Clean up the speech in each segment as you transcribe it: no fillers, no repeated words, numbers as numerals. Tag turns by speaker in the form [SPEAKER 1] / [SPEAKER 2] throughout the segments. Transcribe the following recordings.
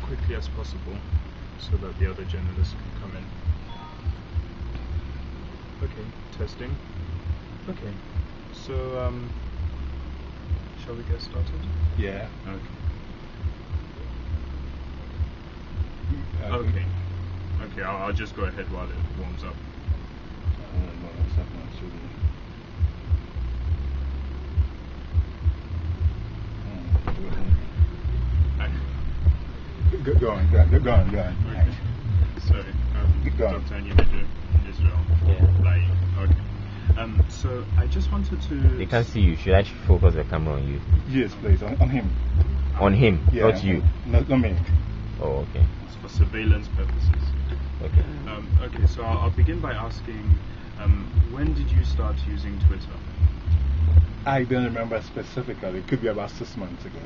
[SPEAKER 1] quickly as possible so that the other journalists can come in. Okay, testing. Okay, so shall we get started?
[SPEAKER 2] Yeah.
[SPEAKER 1] Okay. Okay, I'll just go ahead while it warms up.
[SPEAKER 2] Go on.
[SPEAKER 1] Okay. Sorry, Dr. Anyimeju in Israel.
[SPEAKER 3] Yeah.
[SPEAKER 1] Lying. Okay. So I just wanted to...
[SPEAKER 3] They can't see you. Should I focus the camera on you?
[SPEAKER 2] Yes, please, on him.
[SPEAKER 3] On him,
[SPEAKER 2] Yeah,
[SPEAKER 3] not you.
[SPEAKER 2] Not me.
[SPEAKER 3] Oh, okay.
[SPEAKER 1] It's for surveillance purposes.
[SPEAKER 3] Okay.
[SPEAKER 1] Okay, so I'll begin by asking, when did you start using Twitter?
[SPEAKER 2] I don't remember specifically. It could be about 6 months ago.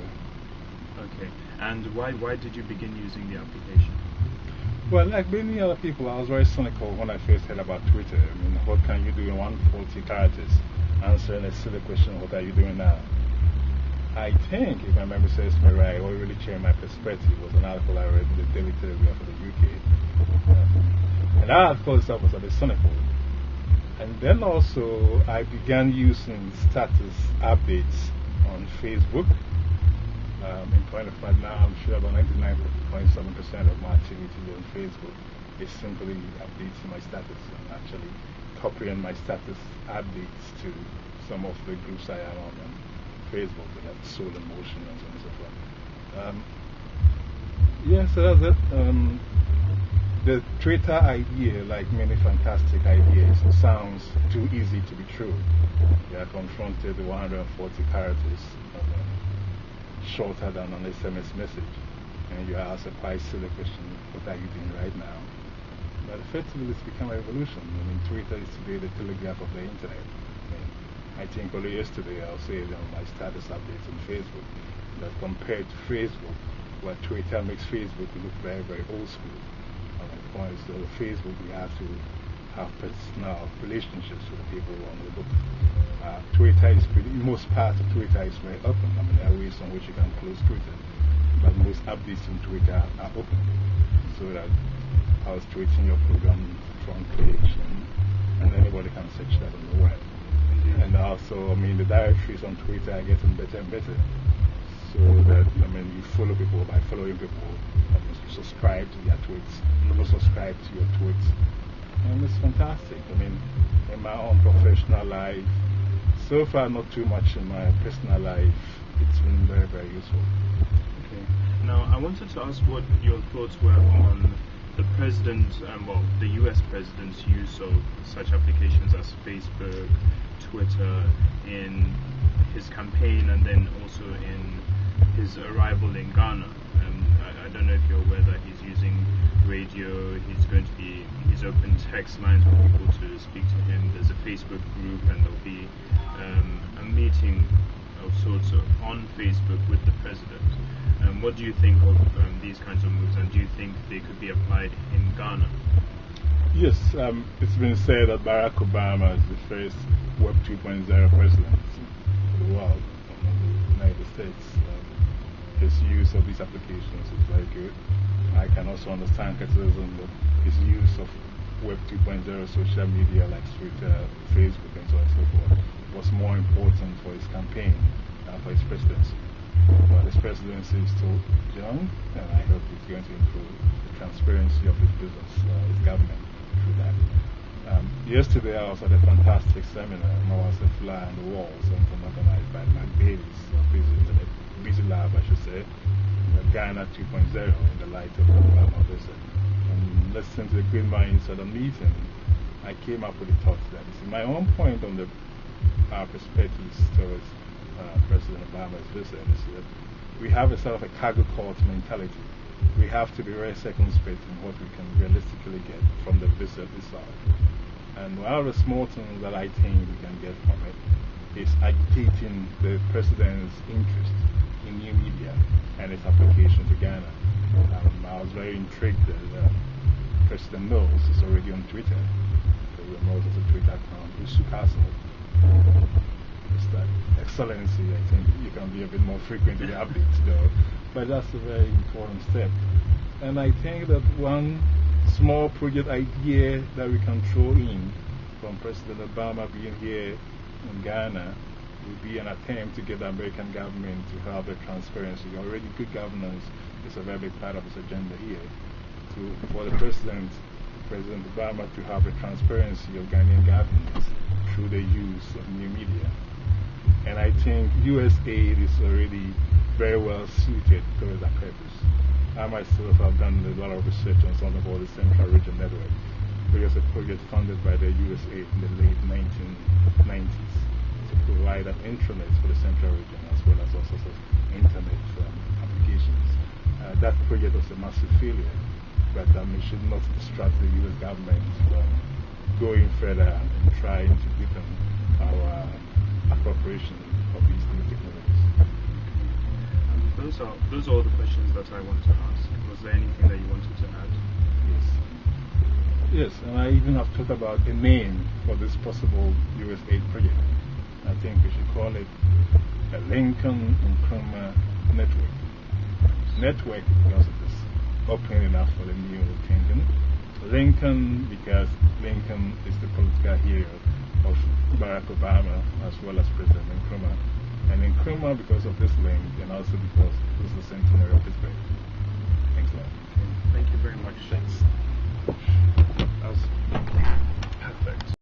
[SPEAKER 1] Okay, and why did you begin using the application?
[SPEAKER 2] Well, like many other people, I was very cynical when I first heard about Twitter. I mean, what can you do in 140 characters? Answering a silly question, what are you doing now? I think, if my memory serves me right, what really changed my perspective was an article I read in the Daily Telegraph for the UK. And that article itself was a bit cynical. And then also, I began using status updates on Facebook. In point of fact, now I'm sure about 99.7% of my activity on Facebook is simply updating my status and actually copying my status updates to some of the groups I am on Facebook, like Soul in Motion and so on and so forth. Yeah, so that's it. The Twitter idea, like many fantastic ideas, sounds too easy to be true. You are confronted with 140 characters, shorter than an SMS message, and you ask a quite silly question, what are you doing right now? But effectively, it's become a revolution. I mean, Twitter is today the telegraph of the internet. I think only yesterday I'll say it on my status updates on Facebook that compared to Facebook, where Twitter makes Facebook look very, very old school. Point is that Facebook, we have to have personal relationships with the people on the book. Twitter is most part of Twitter is very open. I mean, there are ways on which you can close Twitter, but most updates on Twitter are open. So that I was tweeting your program front page, and anybody can search that on the web. And also, I mean, the directories on Twitter are getting better and better. So that, I mean, you follow people by following people, you subscribe to their tweets, people subscribe to your tweets. And it's fantastic. I mean, in my own professional life, so far not too much in my personal life, it's been very, very useful.
[SPEAKER 1] Okay. Now, I wanted to ask what your thoughts were on the president, well, the US president's use of such applications as Facebook, Twitter in his campaign and then also in his arrival in Ghana. I don't know if you're aware that he's using radio, he's opened text lines for people to speak to him, there's a Facebook group, and there'll be a meeting of sorts on Facebook with the president. What do you think of these kinds of moves, and do you think they could be applied in Ghana?
[SPEAKER 2] Yes, it's been said that Barack Obama is the first Web 2.0 president in the world, in the United States. His use of these applications is very good. I can also understand criticism that his use of Web 2.0 social media like Twitter, Facebook, and so on and so forth was more important for his campaign than for his presidency. But his presidency is still young, and I hope it's going to improve the transparency of his business, his government, through that. Yesterday I was at a fantastic seminar. I was a fly on the wall, something organized by Matt Davis, Busy Lab, I should say, Ghana 2.0 in the light of the Obama visit. And listening to the great minds at the meeting, I came up with the thought that my own point on the perspectives towards President Obama's visit is that we have a sort of a cargo cult mentality. We have to be very circumspect in what we can realistically get from the visit itself. And one of the small things that I think we can get from it is agitating the president's interest in new media and its application to Ghana. I was very intrigued that President Mills is already on Twitter. President Mills has a Twitter account, Usu Castle. His that Excellency. I think you can be a bit more frequent in the updates, though. But that's a very important step. And I think that one small project idea that we can throw in from President Obama being here in Ghana would be an attempt to get the American government to have a transparency. Already good governance is a very big part of his agenda here. For the President Obama, to have a transparency of Ghanaian governance through the use of new media. And I think US aid is already very well suited towards that purpose. I myself have done a lot of research on something called the Central Region Network, which is a project funded by the US aid in the late 1990s to provide an intranet for the Central Region as well as all sorts of internet applications. That project was a massive failure, but it should not distract the US government from going further and trying to deepen our appropriation of these new technologies.
[SPEAKER 1] Those are all the questions that I want to ask. Was there anything that you wanted to add?
[SPEAKER 2] Yes. Yes, and I even have talked about a name for this possible US aid project. I think we should call it a Lincoln Nkrumah Network. Network because it is open enough for the new kingdom. Lincoln because Lincoln is the political hero of Barack Obama as well as President Nkrumah. And Nkrumah because of this link and also because this is the centenary of his birth. Thanks a lot.
[SPEAKER 1] Thank you very much.
[SPEAKER 2] Thanks.
[SPEAKER 1] That was perfect.